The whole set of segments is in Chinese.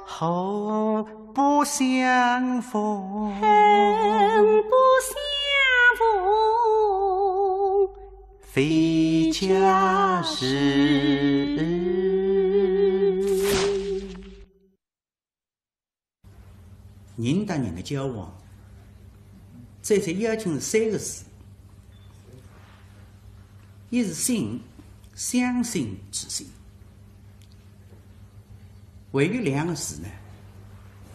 后不相逢，恨不相逢，非家事。人和人的交往，再要求是三个字：一是信，相信之信；还有两个字呢，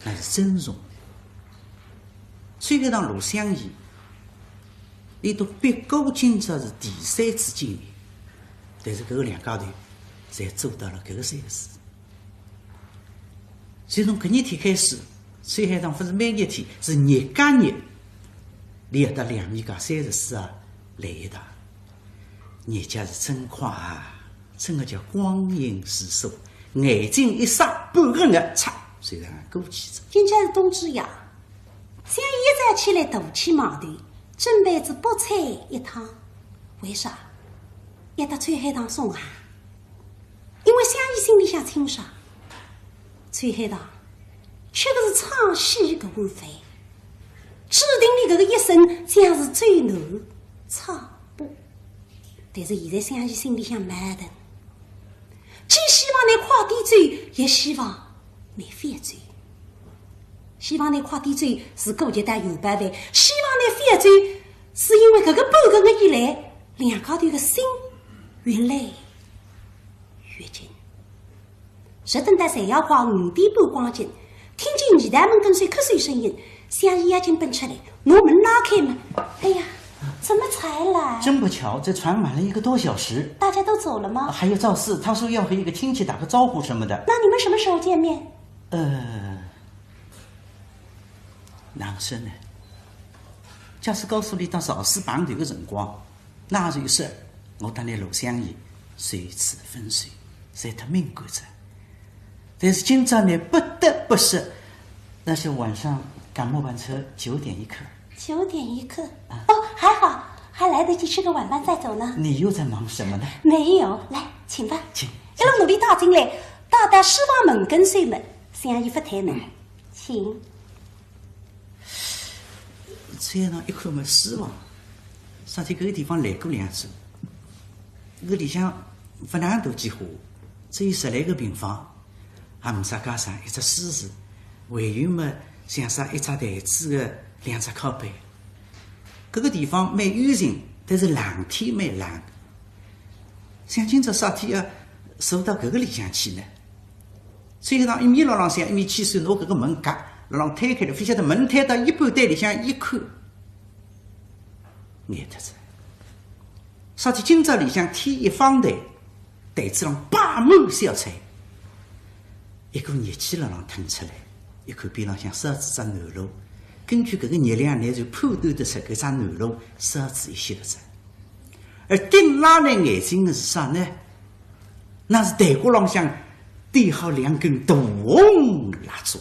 那是尊重。崔海棠、陆香怡，伊都别过今朝是第三次见面，但是搿个两家头侪做到了搿个三个字。所以从搿日天开始，崔海棠不是每日天，是日加日，连得两面家34啊来一趟。日脚是真快啊，真的叫光阴似梭，眼睛一眨，半个日擦，虽然过去了。今朝是冬至夜，想一早起来大起毛头，准备着北菜一趟。为啥？要得崔海棠送啊？因为想伊心里想清爽，崔海棠吃的是唱戏搿碗饭，注定你搿个一生将是最难唱不。但是现在想伊心里向矛盾，既希望你快点走，也希望你反走。希望你快点走是顾及到油白饭，希望你反走是因为搿个半个月以来，两家头的心越来越近。直等到侪要快5点半光景，听见泥台门跟随瞌睡声音，想伊已经奔出来，我门拉开门，哎呀，怎么才来？真不巧，这船晚了1个多小时。大家都走了吗？还有赵四，他说要和一个亲戚打个招呼什么的。那你们什么时候见面？哪说呢？假使告诉你到朝市碰头的辰光，那就说我当你陆香怡随此分手，才特明感着。但是今朝呢，不得不说，那是晚上赶末班车9点一刻。9点一刻哦，还好，还来得及吃个晚饭再走呢。你又在忙什么呢？没有，来，请吧。请。一路努力踏进来，到达书房门跟随门，想伊不抬门，请。崔海棠一看嘛，失望。上天搿个地方来过2次，搿里向勿哪大几户，只有10来个平方，也没啥家sản，一只书橱，还有嘛像啥一只台子的2只靠背。搿个地方蛮安静，但是冷天蛮冷。想今朝啥天要坐到搿个里向去呢？崔海棠一面辣浪向，一面去算拿搿个门夹，辣浪推开了，非晓得门推到一半对里向一看，眼特着。啥天今朝里向天一放台，台子上摆满小菜，一股热气辣浪腾出来。一看边浪向烧制只南炉，根据搿个热量，乃就判断得出搿只南炉烧制一些个只。而顶拉来眼睛的是啥呢？那是台锅浪向点好2根大红蜡烛。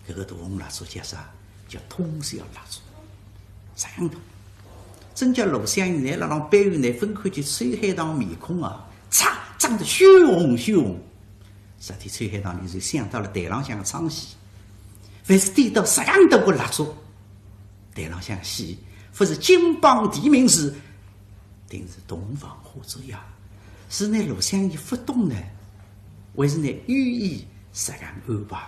搿个大红蜡烛叫啥？叫通宵蜡烛，这样的。真叫陆香怡呢，辣浪背后呢，分看见崔海棠面孔啊，擦，涨得血红血红。实体崔海棠呢，就想到了台浪向的唱戏，凡是点到10样多个蜡烛，台浪向戏，不是金榜题名时，定是洞房花烛夜。是呢，陆香怡不懂呢，还是呢寓意这样安排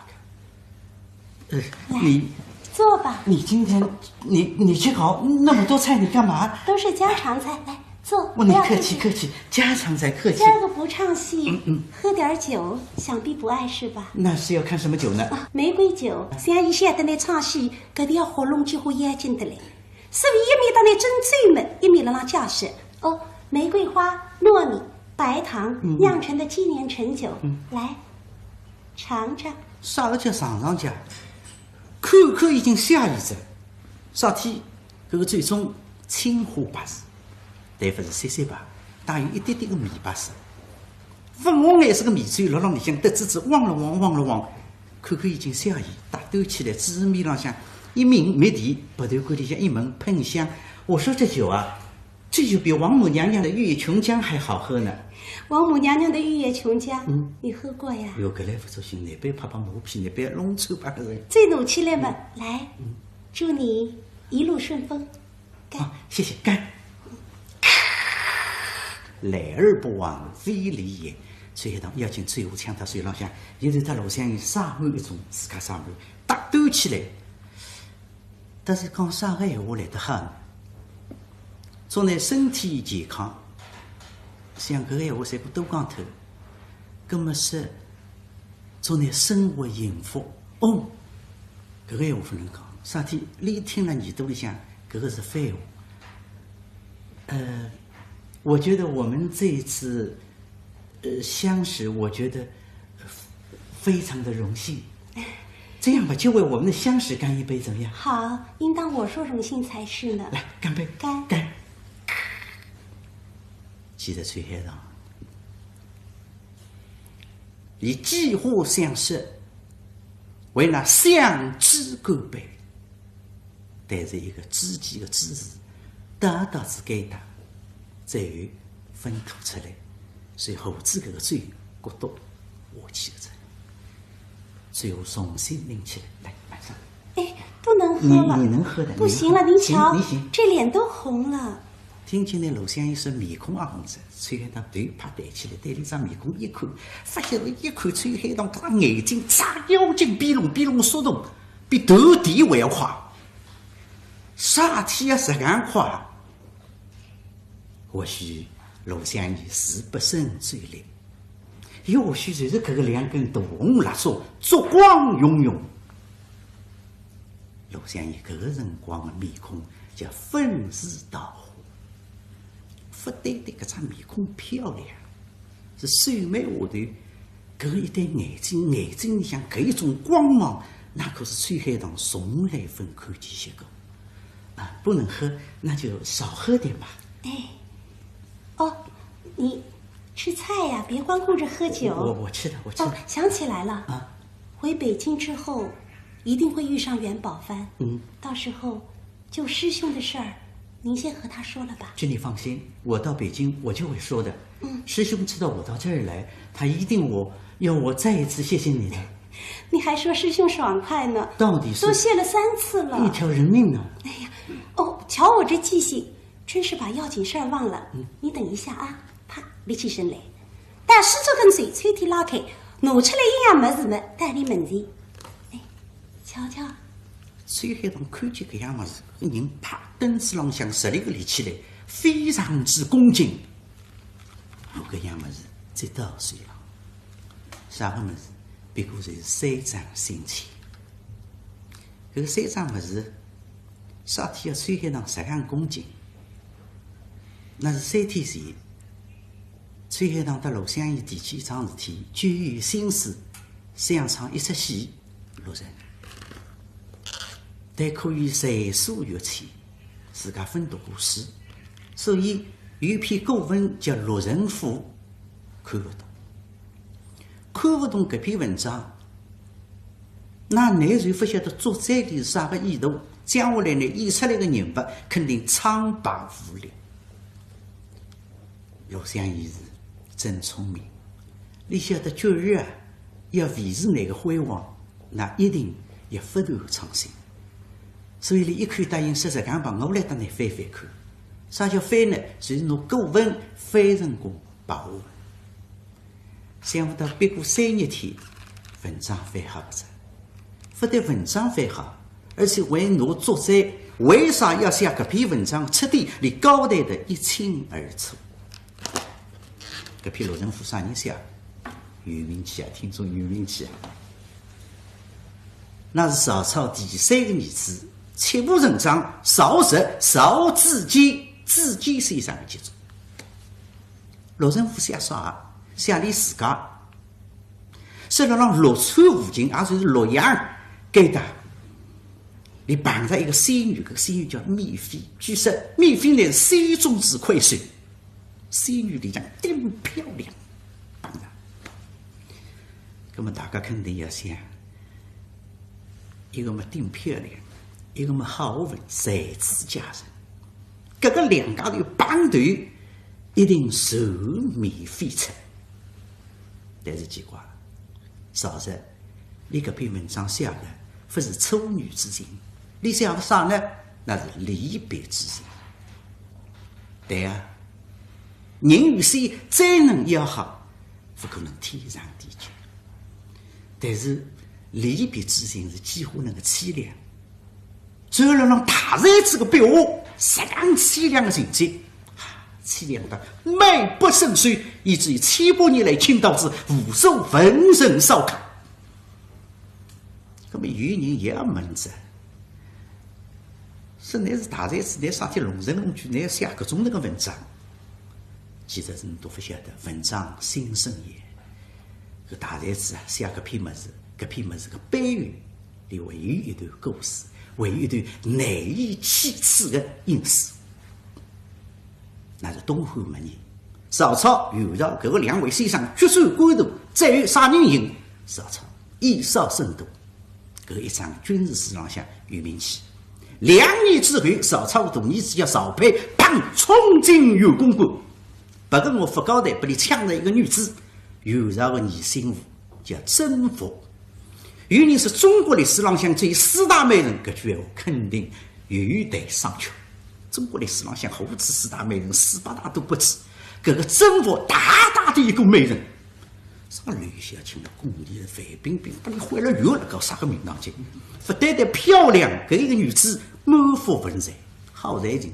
的？你。坐吧。你今天你去搞那么多菜，你干嘛？都是家常菜，来坐。你客气客气，家常菜客气。今儿个不唱戏，喝点酒，想必不碍事吧？那是要看什么酒呢？玫瑰酒。像伊晓得那唱戏，搿条喉咙几乎咽进得来，所以一面当那斟醉嘛，一面辣浪解释。哦，玫瑰花、糯米、白糖酿成的纪念陈酒，来尝尝。啥个叫尝尝家？口口已经下意着，啥天搿个最终青花白事，但不是三三白，带有一点点的米白色。粉红颜色的米醉辣浪里向得滋滋汪了汪，口口已经下意，打端起来，只是面浪向一抿没提，不头管里向一闻喷香。我说这酒啊，这就比王母娘娘的玉液琼浆还好喝呢。王母娘娘的玉液琼浆，你喝过呀？哟，搿来不足行，那杯拍拍马屁，那杯弄臭把个人。再努起来嘛，来，祝你一路顺风。干，谢谢，干。来而不往非礼也。崔海棠要进最后抢他水浪向，现在他楼上有洒满一种，自家洒满，打斗起来。但是讲啥个闲话来得好呢？祝你身体健康。像搿个闲话侪过都讲透，葛么是祝你生活幸福。哦，搿个闲话不能讲，啥体你听了耳朵里向，搿个是废话。我觉得我们这一次相识，我觉得非常的荣幸。这样吧，就为我们的相识干一杯，怎么样？好，应当我说荣幸才是呢。来，干杯！干！记得崔海棠，以计划相识，为那相知干杯。但是一个知己的知字，大大子给他，最后分吐出来，随后子搿个嘴骨头下去了出来，最后重新拎起来，来晚上。哎，不能喝了，你能喝的，不行了，您瞧，你行，这脸都红了。听见那楼上一说面孔也红着，崔海棠头啪抬起来，对里张面孔一看，发现了一看崔海棠搿眼睛眨妖精比龙缩动，比斗地还要快，啥体也实干快。或许楼上人是不胜追猎，又或许就是搿个两根大红蜡烛烛光涌涌。楼上人搿个辰光的面孔叫愤世盗火。不对的，搿张面孔漂亮，是秀眉下头搿一对眼睛里向搿一种光芒，那可是崔海棠从来分看见些个。不能喝，那就少喝点吧。哎，哦，你吃菜呀，别光顾着喝酒。我吃的。哦，想起来了啊，回北京之后一定会遇上元宝帆。到时候就师兄的事儿。您先和他说了吧。这你放心，我到北京我就会说的。师兄知道我到这儿来，他一定要我再一次谢谢你的。你还说师兄爽快呢？到底是都谢了3次了，一条人命呢。哎呀，哦，瞧我这记性，真是把要紧事儿忘了。你等一下啊，啪，立起身来，把洗脚跟水抽屉拉开，拿出来一样么子么带离门前。哎，瞧瞧。崔海棠看见搿样么子，搿人啪凳子浪向直立个立起来，非常之恭敬。搿样么子再倒水了，啥个么子？别过就是3桩心情。搿个3桩么子，啥体要崔海棠实样恭敬？那是3天前，崔海棠到楼向伊提起一桩事体，就有心思想唱一出戏录成。但可以随所欲去，自家分读过书，所以有篇古文叫《洛神赋》，看不懂搿篇文章，那内然不晓得作者里是啥个意图，将下来呢演出来的人物肯定苍白无力。陆湘义是真聪明，你晓得决日要维持那个辉煌，那一定要不断创新。所以，你一看答应说实讲吧，我来当你翻翻看。啥叫翻呢？就是拿古文翻成过白话文。想不到别过3日天，文章翻好不成？不但文章翻好，而且为拿作者为啥要写搿篇文章彻底连交代的一清二楚。搿篇《洛神赋》啥人写？袁明启啊，听说袁明启啊，那是曹操第3个儿子。切不成章，少实少自坚，自坚是啥个节奏？洛神赋写啥？写你自家，是辣让洛川附近，也就是洛阳给的。你碰到一个仙女，搿个仙女叫蜜妃，据说蜜妃乃是山中之魁首，仙女里向顶漂亮，碰到。那么大家肯定要想，一个么顶漂亮。一个么好学问，才子佳人，搿个两家头绑团一定愁眉飞出。但是奇怪，邵氏你搿篇文章写的不是处女之情，你写的啥呢？那是离别之情。对啊，人与谁再能要好，不可能天长地久。但是离别之情是几乎能够凄凉，最后让大才子的笔画这样凄凉的情节，凄凉的美不胜收，以至于700年来倾倒至无数文人烧烤。那么有人也要问着，说你是大才子，你啥天弄人弄句，你要写各种那个文章，其实人都不晓得，文章心声也。搿大才子啊，写搿篇物事，搿篇物事个背后，里会有一段故事，会有一段难以启齿的因素。那是东汉末年，曹操、袁绍搿个两位先生决战关渡，再有啥人赢？曹操以少胜多，搿一场军事史上向有名气。2年之后，曹操大儿子叫曹丕，砰冲进袁公关，不过我副高台被你抢了一个女子。袁绍的儿媳妇叫甄宓。有人说中国历史上向最4大美人，搿句话肯定有待商榷。中国历史上向何止4大美人，400大都不止。搿个甄宓大大的一个美人，啥吕小青的宫里的范冰冰，把你毁了肉了，搞啥个名堂去？不单单漂亮，搿一个女子满腹文采，好才情。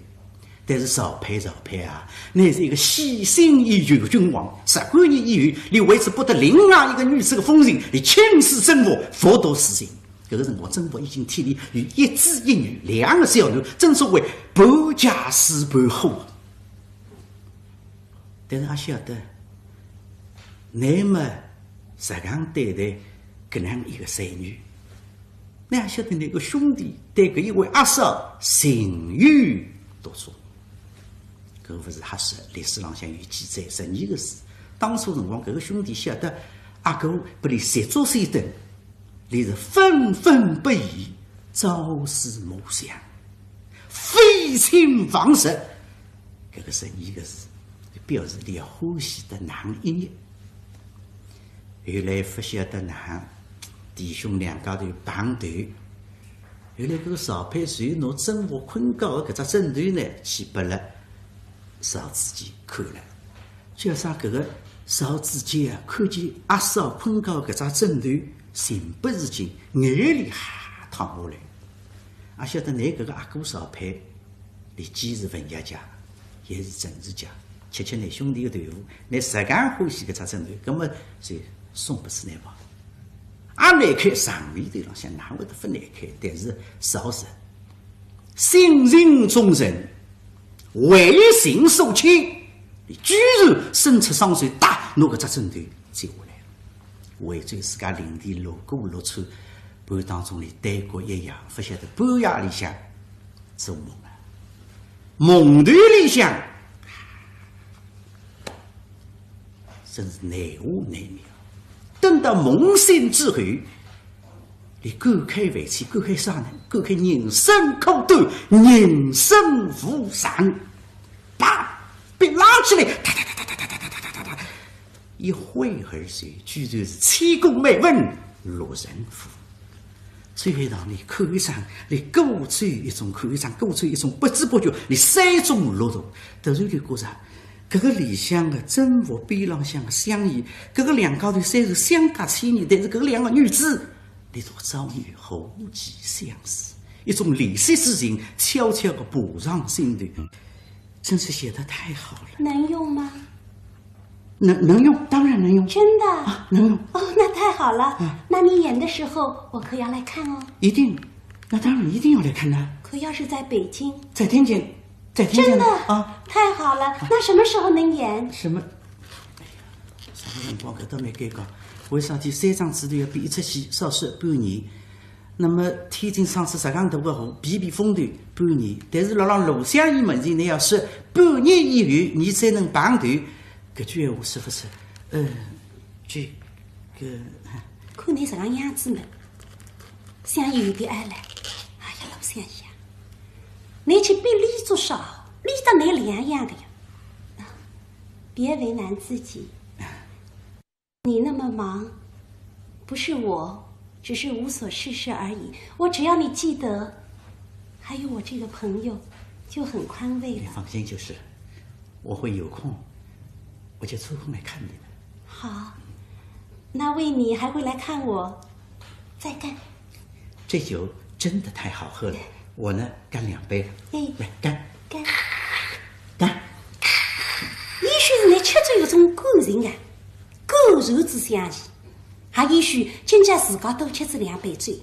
但是曹丕啊，乃是一个喜新厌旧的君王。10多年以后，你为此不得另外一个女子的风情，你轻视甄宓，佛度私心。搿个辰光，甄宓已经体力与1子1女2个小囡，正所谓半家私半户。但是也晓得，乃么实强对待搿样一个才女，那也晓得那个兄弟对搿一位阿嫂情有多重。搿不是瞎说，历史上向有记载，10年的事。当初辰光，搿个兄弟晓得阿哥被你涉足山登，你是愤愤不已，朝思暮想，废寝忘食。搿个10年的事，表示你要欢喜得哪样一日。后来不晓得哪样，弟兄两家头绑团。后来搿个曹丕随拿甄宓困觉的搿只枕头呢，去拨了邵子坚看了，叫啥？搿个邵子坚啊，看见阿嫂困觉搿只枕头，情不自禁，眼泪哈淌下来。也晓得你搿个阿哥邵丕，你既是文学家，也是政治家，吃你兄弟的豆腐，你实干欢喜搿只枕头，葛么就送不出来吧？也难开，上面头浪向哪会得不难开？但是邵氏性情忠诚，为情所牵，你居然伸出双手打拿搿只枕头接下来，为追自家领地落过落穿，半当中里对过一样，不晓得半夜里向做梦啊，梦团里向真是难话难描。等到梦醒之后，你感慨万千，感慨啥呢？感慨人生苦短，人生无常。啪，被拉起来，哒哒哒哒哒哒哒哒哒哒，一挥而就，居然是7公美文落人夫。最后让你看一场，你鼓吹一种看一场，鼓吹一种不知不觉，你3种落入，突然就觉着搿个理想的甄宓边浪向的相依，搿个两家头虽然相隔千年，但是搿两个女子，你都遭遇何其相似，一种离散之情悄悄地爬上心头，真是写得太好了。能用吗？能用，当然能用。真的啊，能用。哦，那太好了。那你演的时候，我可要来看哦。一定，那当然一定要来看的。可要是在北京，在天津，在天津真的啊，太好了。那什么时候能演？什么？哎呀，啥辰光搿倒没尴尬。为啥体3张纸头要比一出戏少说半年？那么天津上次10江大个河，避避风头半年。但是辣浪录像以门前，你要说半年以后你才能绑团，搿句闲话说不出。这个看你这个样子嘛，像有点爱来。哎呀，老三爷，你去比李做少，理得那两样的呀。别为难自己，你那么忙，不是我，只是无所事事而已。我只要你记得，还有我这个朋友，就很宽慰了。你放心就是，我会有空，我就抽空来看你的。好，那为你还会来看我，再干。这酒真的太好喝了，我呢干2杯了。来干干。也许是你吃着有种感情啊，感受之相宜，也也许今朝自家多吃这2杯醉。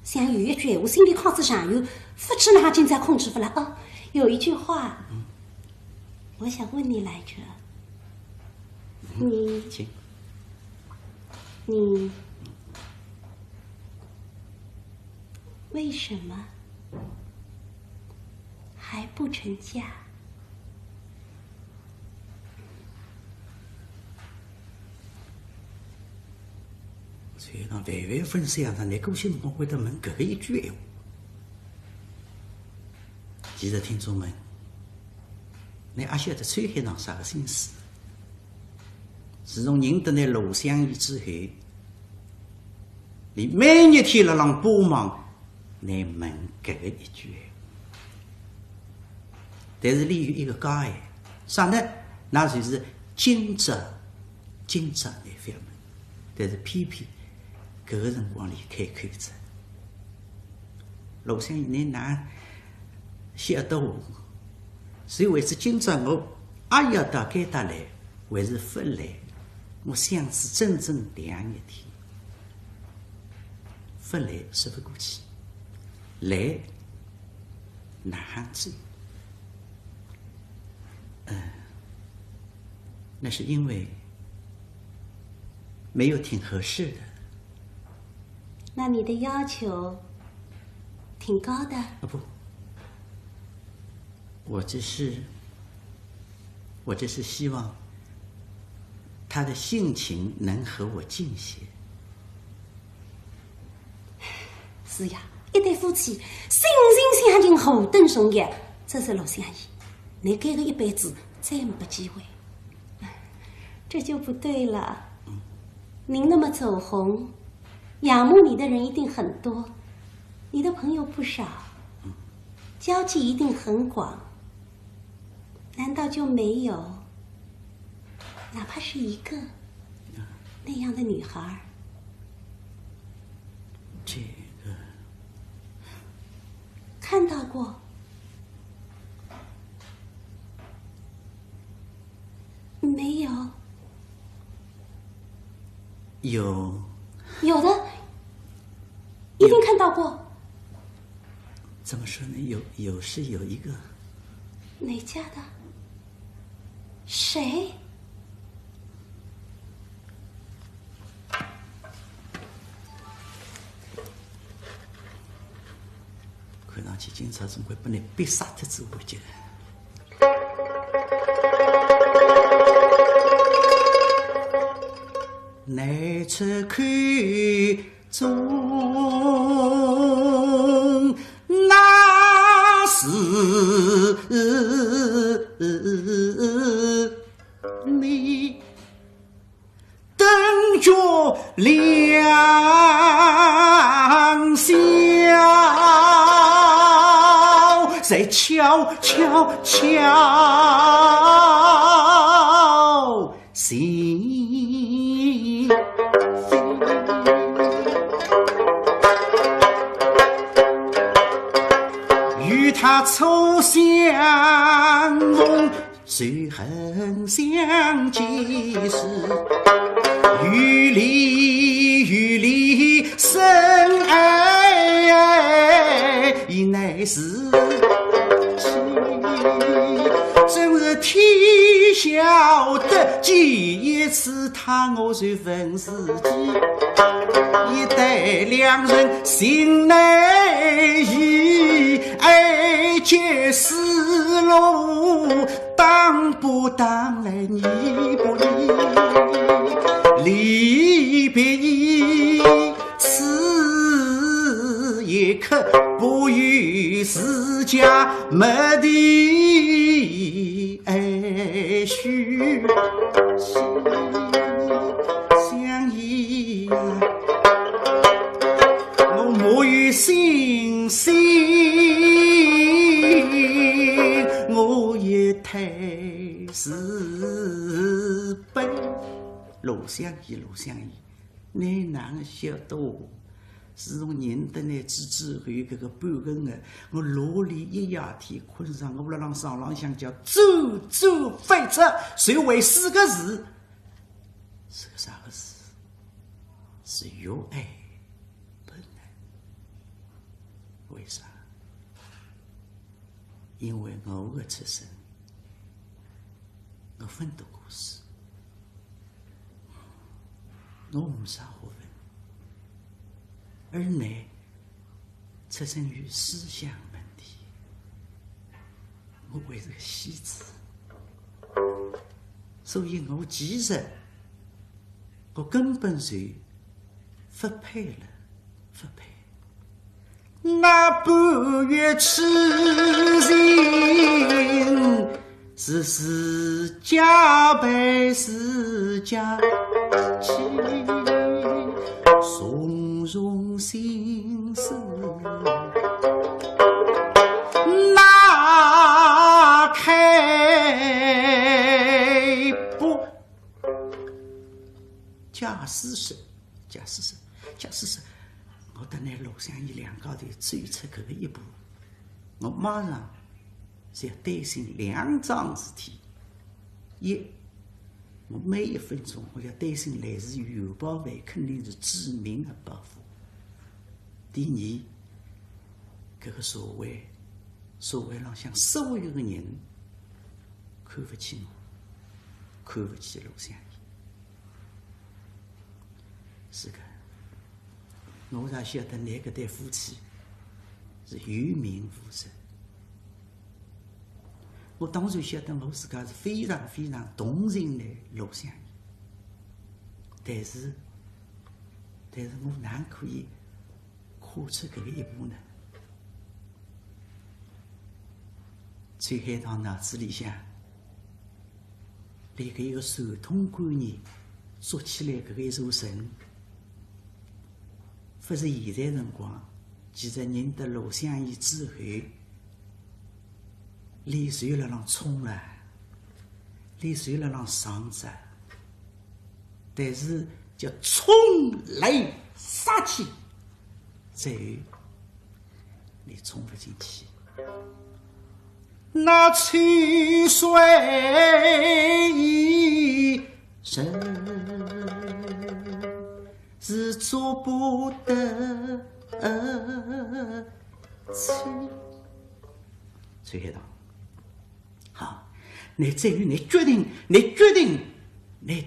想有一句我心里抗子上有，不知哪今朝控制不了哦。有一句话，我想问你来着，你为什么还不成家？虽然万分想着你过些辰光会得问搿个一句闲话。其实听众们，你也晓得崔海棠啥个心思。自从认得那罗香怡之后，你每日天辣浪帮忙，你问搿个一句。但是你有一个家业，啥呢？那就是今朝你反问，但是偏偏搿个辰光离开口子，罗香怡你哪晓得我？所以为此今朝我也要到该搭来，还是不来？我想是整整2日天，不来说不过去，来哪行子？那是因为没有挺合适的。那你的要求挺高的。不，我只是希望他的性情能和我近些。是呀，一对夫妻心心相近，互等送养，这是罗香怡，你给个一辈子再没机会。这就不对了。您那么走红，仰慕你的人一定很多，你的朋友不少，交际一定很广，难道就没有哪怕是一个那样的女孩？这个看到过。没有。有的，一定看到过。怎么说呢？有是有一个。哪家的？谁？看上去今朝总归把你逼杀脱之回去了。乃出看中那是你等着两小，再悄悄心与他初相逢，随恨相结时，雨里深爱乃是情，真是天晓得，几一次他我随分世间，一代两人心内意，爱结丝路，当不当来你不离别意，此夜刻不与自家没地许相依，我莫与心心，我也太自卑。陆相依，陆相依，你哪能晓得我？自从认得你之后，搿个半个月，我罗里一夜天困上，我辣床浪向叫走走飞出，随为4个字，是个啥个字？是有爱不能。为啥？因为我的出身，我分读过书，我没啥学问。而你出生于思想问题，我为是个戏子，所以我其实我根本就不配了，不配。那半月痴情，是自家被自家欺。从容心思拿开不假使是我等你陆相依两高头走出搿个一步，我马上就要担心2桩事体。一，我每1分钟我要担心来自于邮报费肯定是致命的报复。第二，搿个社会浪向所有的人看不起我，看不起陆相依。是个，我才晓得你搿对夫妻是有名无实。我当然晓得我自家是非常非常同情你陆相依，但是我哪可以跨出搿个一步呢？最海棠脑子里向，连搿一个传统观念做起来搿个一座城，不是现在辰光，其实认得陆相依之后，脸随了浪冲了，脸随了浪上着，但是叫冲雷杀气，最后你冲不进去。那曲水一生是做不得崔海棠，好，你再有你决定你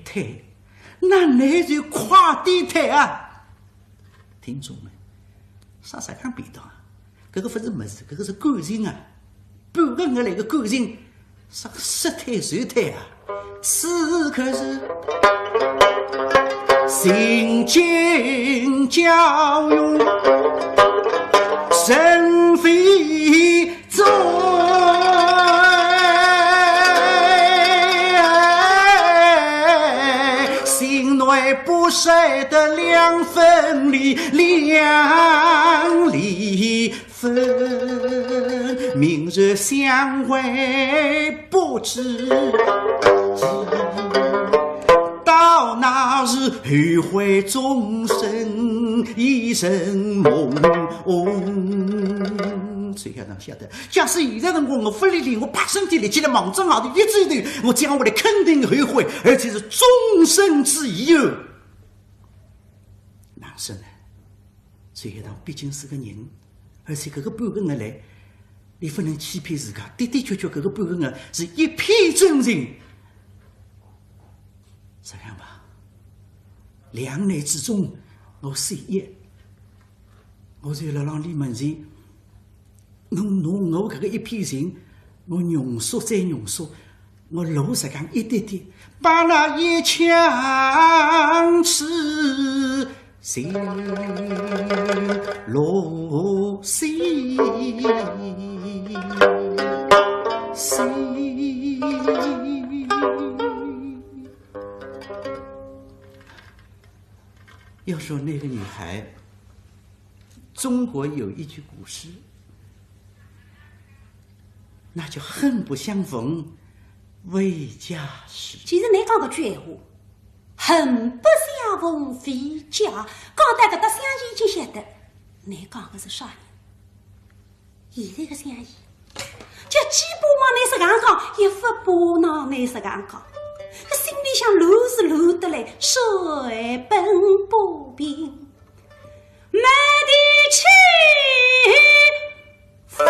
退，那你就快点退啊！听众们，啥讲别的啊？搿个不是物事，搿个是感情啊！半个月来个感情，啥个说退就退啊？此刻是心经教育，神非罪，心内不舍得2分离，2离分，明日相会不知几，到那日后悔终生一生梦。崔海棠晓得，假使现在辰光我不理理，我把身体立起来忙着外头一走头，我将会来肯定后悔，而且是终身之疑哦。哪是呢？崔海棠毕竟是个人，而且搿个半个月来，你不能欺骗自家，的的确确搿个半个月是一片真情。这样吧，2难之中，我选一，我就辣浪里面前，我搿个一片情，我浓缩再浓缩，我落实讲一点点，把那一腔痴心落西西。要说那个女孩，中国有一句古诗，那叫恨不相逢未嫁时。其实你讲搿句闲话，恨不相逢未嫁，讲得搿搭乡亲已经晓得，你讲的是啥人？现在个乡亲，叫几把往你舌上讲，一副把囊你舌上讲，搿心里向乱是乱得来，水本不平，没地去风。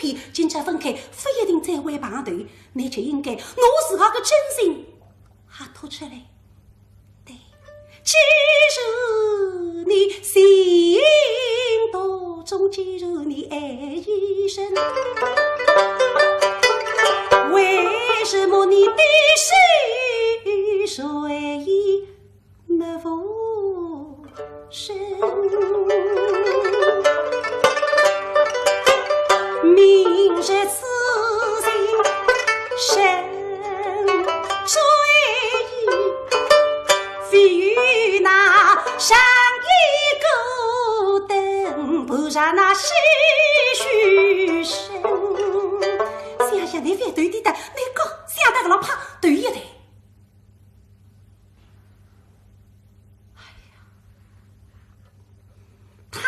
片，今朝分开，不一定再会碰头，你就应该我自家的真心也吐出来。对，既如你心多中，既如你爱一生，为什么你的心随意没无声？明日此心深追忆，非与那山一孤灯，不染那唏嘘声。想想你反对的，你讲想得个老怕对一对。他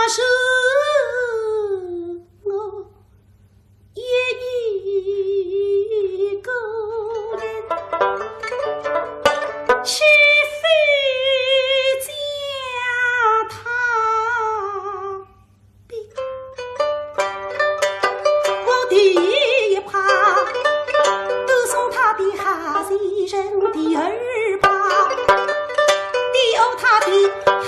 是我一个人，岂非将他逼？我第一怕都送他的哈人人，第二怕第二他的哈。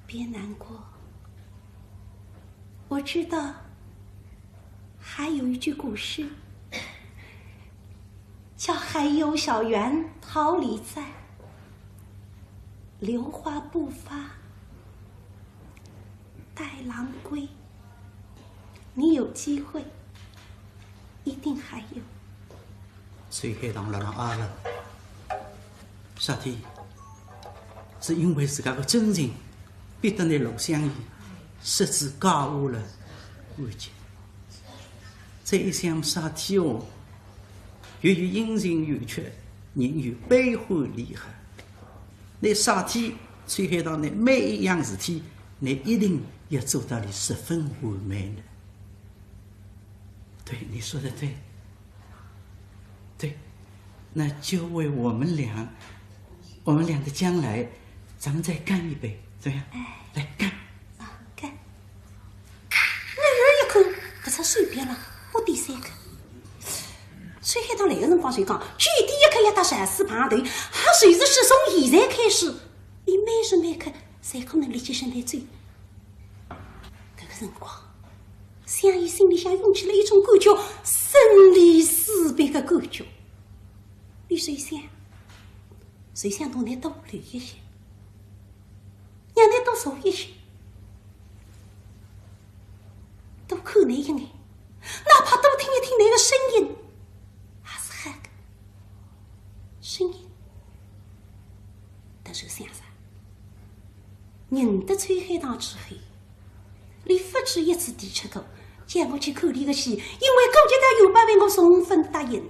别难过，我知道还有一句古诗叫海有小园桃李在，榴花不发带郎归。你有机会一定还有。崔海棠辣辣阿了，啥体是因为自家的真情逼得那陆香怡失之家下了感情。再一想啥体哦，越有阴晴圆缺，人有悲欢离合。那啥体崔海棠呢？每一样事体，你一定要做到的十分完美的。对，你说的对。对，那就为我们俩的将来，咱们再干一杯，怎么样？哎，来干！啊，干！一口，搿才随便了，我点3口。崔海棠来个辰光就讲，举第一口要到14旁头，还随时是从现在开始，你每时每刻侪可能立即身在醉。搿个辰光，香姨心里向涌起了一种感觉，生离死别的感觉。你谁想同你多聊一些，让你多说一些，多看你一眼，哪怕多听一听你的声音，还是好的声音。但是想啥？认得崔海棠之后，你不止一次提出过叫我去看你的戏，因为顾局长有把为我充分答应。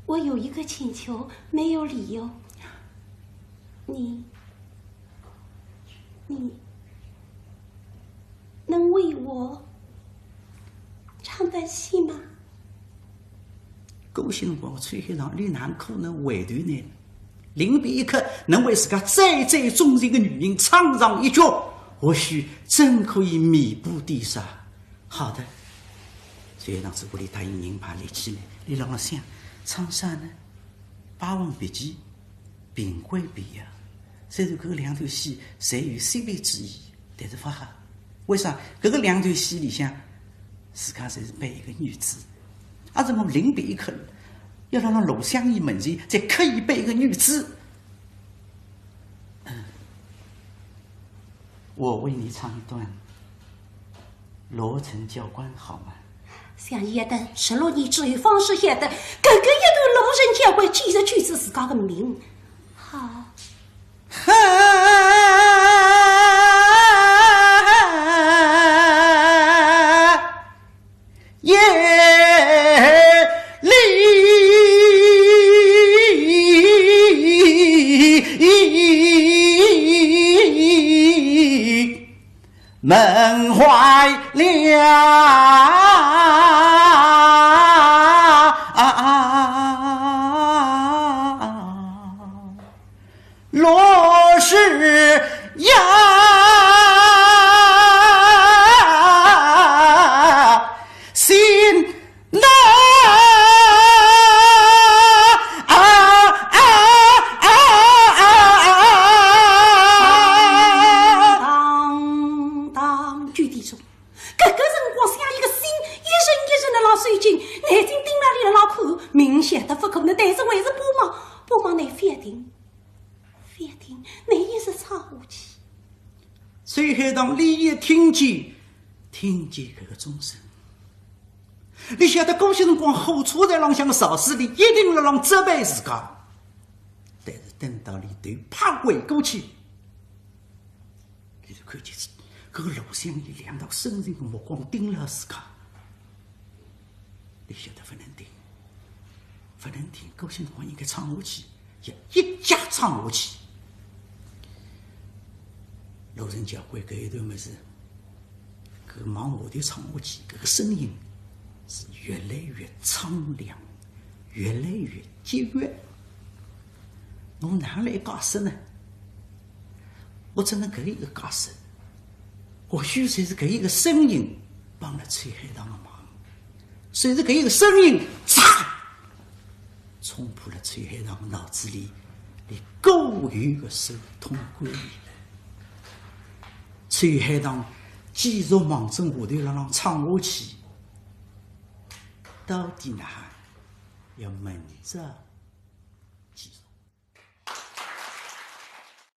我有一个请求，没有理由。你能为我唱段戏吗？搿些辰光，崔海棠你哪可能回头呢？临别一刻，能为自家最最忠诚的女人唱上一角，或许真可以弥补点啥。好的，崔海棠只屋里答应人把立起来，你让我想唱啥呢？《霸王别姬》、平归边呀。虽然搿两段戏侪有三位之意，但是发哈，为啥搿个两段戏里向，自家侪是扮一个女子，而是我临别一刻，要让罗香怡门前再刻意扮一个女子。我为你唱一段《罗成教官》好吗？像叶的16年之后方式写的，搿个一段罗成教官记着句子自家的名，好。夜里门怀了罗氏呀，心难当具体说，搿个辰光像一个心一人一人的老水晶，眼睛盯牢你的老看，明显的不可能，但是还是帮忙你反定。你一直唱下去。崔海棠立即听见搿个钟声，你晓得搿些辰光火车站浪向的邵司理一定辣浪责备自家，但是等到里头啪回过去，你就看见搿个罗香怡两道深沉的目光盯牢自家，你晓得不能停，搿些辰光应该唱下去，要一家唱下去。罗成教官搿一段物事，搿往下头唱下去，搿个声音是越来越苍凉，越来越节约。侬哪能来解释呢？我只能搿一个解释，或许才是搿一个声音帮了崔海棠的忙，随着搿一个声音，嚓，冲破了崔海棠脑子里固有的手通观念。崔海棠继续望着下头辣浪唱下去，到底呢要问着继续。